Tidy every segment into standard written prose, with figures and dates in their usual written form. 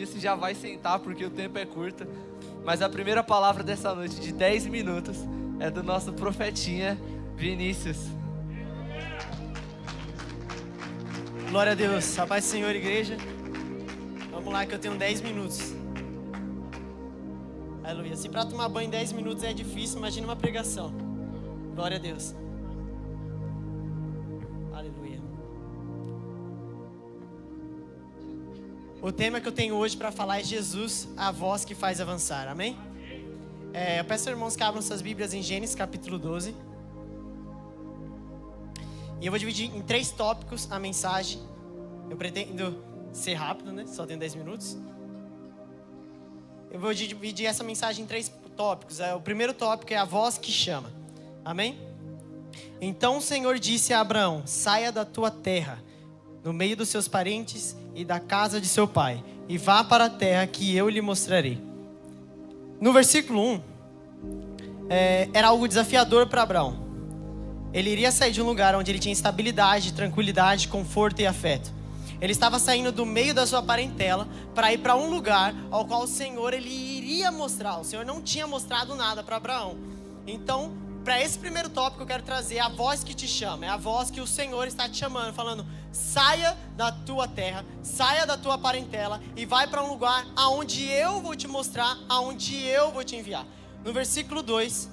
Você já vai sentar porque o tempo é curto. Mas a primeira palavra dessa noite, de 10 minutos, é do nosso profetinha Vinícius. Glória a Deus, a paz do Senhor, igreja. Vamos lá que eu tenho 10 minutos. Aleluia. Se para tomar banho em 10 minutos é difícil, imagina uma pregação. Glória a Deus. Aleluia. O tema que eu tenho hoje para falar é Jesus, a voz que faz avançar. Amém? Eu peço aos irmãos que abram suas Bíblias em Gênesis capítulo 12. E eu vou dividir em 3 tópicos a mensagem. Eu pretendo ser rápido, né? Só tenho 10 minutos. Eu vou dividir essa mensagem em 3 tópicos. O primeiro tópico é a voz que chama. Amém? Então o Senhor disse a Abraão: saia da tua terra, no meio dos seus parentes e da casa de seu pai, e vá para a terra que eu lhe mostrarei. No versículo 1, era algo desafiador para Abraão. Ele iria sair de um lugar onde ele tinha estabilidade, tranquilidade, conforto e afeto. Ele estava saindo do meio da sua parentela para ir para um lugar ao qual o Senhor ele iria mostrar. O Senhor não tinha mostrado nada para Abraão. Então, para esse primeiro tópico eu quero trazer a voz que te chama. É a voz que o Senhor está te chamando, falando: saia da tua terra, saia da tua parentela e vai para um lugar aonde eu vou te mostrar, aonde eu vou te enviar. No versículo 2,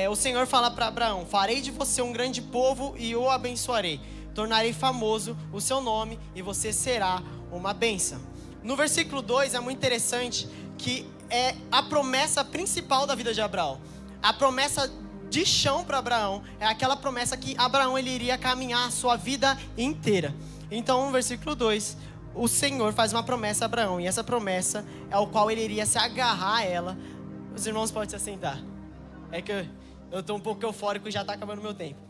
o Senhor fala para Abraão: farei de você um grande povo e o abençoarei. Tornarei famoso o seu nome e você será uma bênção. No versículo 2 é muito interessante que é a promessa principal da vida de Abraão. A promessa de chão para Abraão é aquela promessa que Abraão ele iria caminhar a sua vida inteira. Então no versículo 2, o Senhor faz uma promessa a Abraão. E essa promessa é o qual ele iria se agarrar a ela. Os irmãos podem se assentar. É que eu estou um pouco eufórico e já está acabando o meu tempo.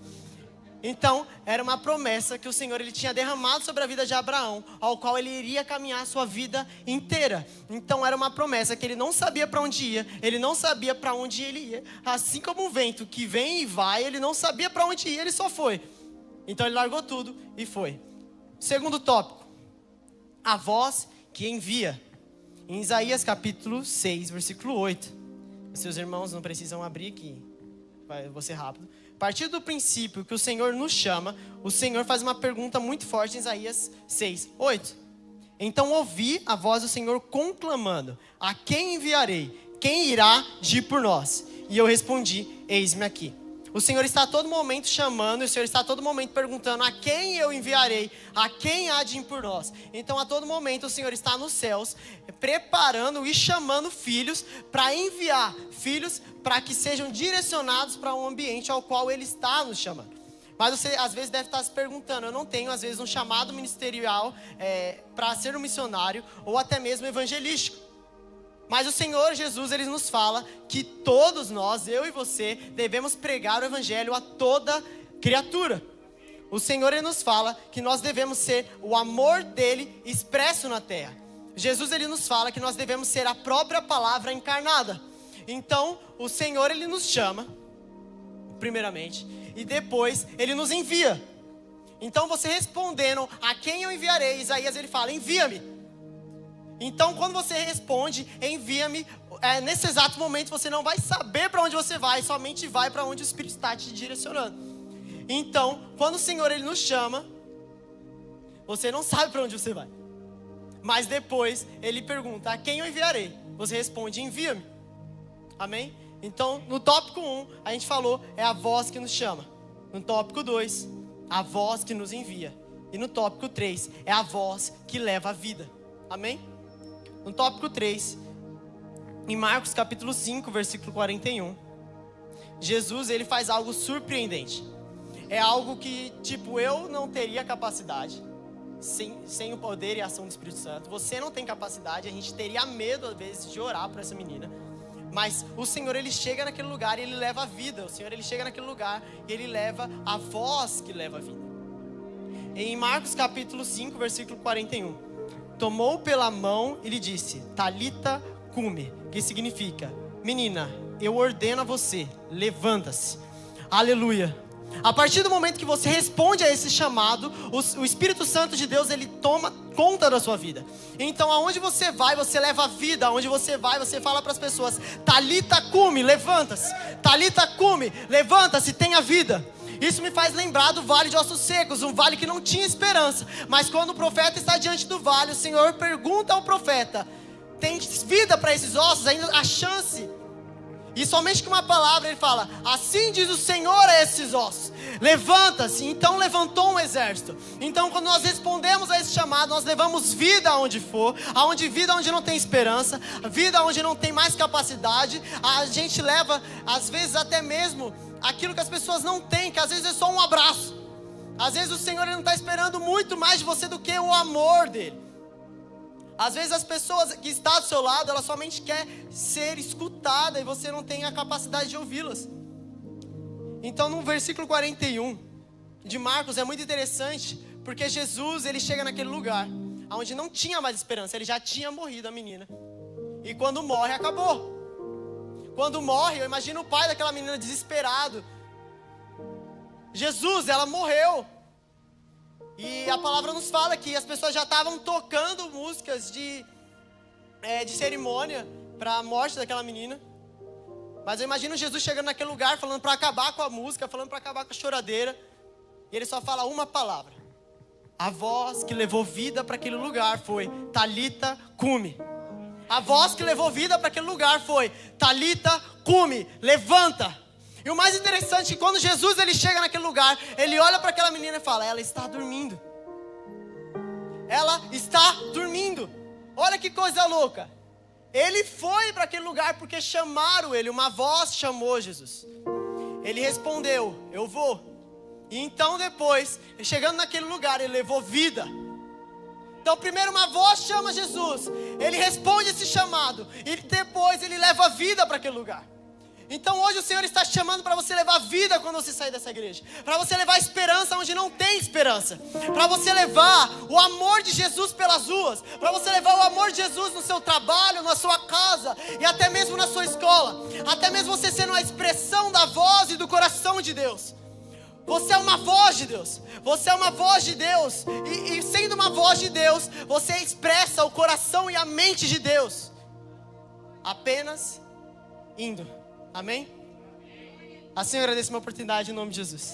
Então, era uma promessa que o Senhor ele tinha derramado sobre a vida de Abraão, ao qual ele iria caminhar a sua vida inteira. Então, era uma promessa que ele não sabia para onde ia, ele não sabia para onde ele ia. Assim como um vento que vem e vai, ele não sabia para onde ia, ele só foi. Então, ele largou tudo e foi. Segundo tópico, a voz que envia. Em Isaías capítulo 6, versículo 8. Seus irmãos não precisam abrir aqui, vou ser rápido. A partir do princípio que o Senhor nos chama, o Senhor faz uma pergunta muito forte em Isaías 6, 8. Então ouvi a voz do Senhor conclamando: a quem enviarei? Quem irá ir por nós? E eu respondi: eis-me aqui. O Senhor está a todo momento chamando, e o Senhor está a todo momento perguntando: a quem eu enviarei? A quem há de ir por nós? Então a todo momento o Senhor está nos céus, preparando e chamando filhos para enviar, filhos para que sejam direcionados para um ambiente ao qual Ele está nos chamando. Mas você às vezes deve estar se perguntando: eu não tenho às vezes um chamado ministerial para ser um missionário ou até mesmo evangelístico. Mas o Senhor Jesus, Ele nos fala que todos nós, eu e você, devemos pregar o Evangelho a toda criatura. O Senhor, Ele nos fala que nós devemos ser o amor dEle expresso na terra. Jesus, Ele nos fala que nós devemos ser a própria palavra encarnada. Então, o Senhor, Ele nos chama, primeiramente, e depois Ele nos envia. Então, você respondendo: a quem eu enviarei? Isaías, ele fala: envia-me. Então, quando você responde, envia-me, nesse exato momento você não vai saber para onde você vai, somente vai para onde o Espírito está te direcionando. Então, quando o Senhor ele nos chama, você não sabe para onde você vai. Mas depois, Ele pergunta: a quem eu enviarei? Você responde: envia-me. Amém? Então, no tópico 1, a gente falou, é a voz que nos chama. No tópico 2, a voz que nos envia. E no tópico 3, é a voz que leva a vida. Amém? No tópico 3, em Marcos capítulo 5, versículo 41, Jesus ele faz algo surpreendente. É algo que, eu não teria capacidade, sem o poder e a ação do Espírito Santo. Você não tem capacidade, a gente teria medo às vezes de orar por essa menina. Mas o Senhor ele chega naquele lugar e Ele leva a vida. O Senhor ele chega naquele lugar e Ele leva a voz que leva a vida. Em Marcos capítulo 5, versículo 41, tomou pela mão e lhe disse: Talita cumi, que significa: menina, eu ordeno a você, levanta-se. Aleluia. A partir do momento que você responde a esse chamado, o Espírito Santo de Deus, ele toma conta da sua vida. Então aonde você vai, você leva a vida. Aonde você vai, você fala para as pessoas: Talita cumi, levanta-se. Talita cumi, levanta-se, tenha vida. Isso me faz lembrar do vale de ossos secos, um vale que não tinha esperança. Mas quando o profeta está diante do vale, o Senhor pergunta ao profeta: tem vida para esses ossos? Ainda há chance? E somente com uma palavra ele fala: assim diz o Senhor a esses ossos, levanta-se. Então levantou um exército. Então quando nós respondemos a esse chamado, nós levamos vida aonde for. Vida onde não tem esperança, vida onde não tem mais capacidade. A gente leva, às vezes até mesmo aquilo que as pessoas não têm, que às vezes é só um abraço. Às vezes o Senhor ele não está esperando muito mais de você do que o amor dele. Às vezes as pessoas que estão do seu lado, elas somente querem ser escutadas e você não tem a capacidade de ouvi-las. Então no versículo 41 de Marcos é muito interessante, porque Jesus ele chega naquele lugar onde não tinha mais esperança. Ele já tinha morrido, a menina. E quando morre, acabou. Quando morre, eu imagino o pai daquela menina desesperado. Jesus, ela morreu. E a palavra nos fala que as pessoas já estavam tocando músicas de cerimônia para a morte daquela menina. Mas eu imagino Jesus chegando naquele lugar, falando para acabar com a música, falando para acabar com a choradeira. E ele só fala uma palavra. A voz que levou vida para aquele lugar foi Talita cumi. A voz que levou vida para aquele lugar foi Talita cumi, levanta. E o mais interessante é que quando Jesus ele chega naquele lugar, ele olha para aquela menina e fala: ela está dormindo. Ela está dormindo. Olha que coisa louca. Ele foi para aquele lugar porque chamaram ele. Uma voz chamou Jesus. Ele respondeu: eu vou. E então depois, chegando naquele lugar, ele levou vida. Então primeiro uma voz chama Jesus. Ele responde esse chamado. E depois ele leva vida para aquele lugar. Então hoje o Senhor está te chamando para você levar vida quando você sair dessa igreja. Para você levar esperança onde não tem esperança. Para você levar o amor de Jesus pelas ruas. Para você levar o amor de Jesus no seu trabalho, na sua casa e até mesmo na sua escola. Até mesmo você sendo a expressão da voz e do coração de Deus. Você é uma voz de Deus. Você é uma voz de Deus. E sendo uma voz de Deus, você expressa o coração e a mente de Deus. Apenas indo. Amém? Assim eu agradeço uma oportunidade em nome de Jesus.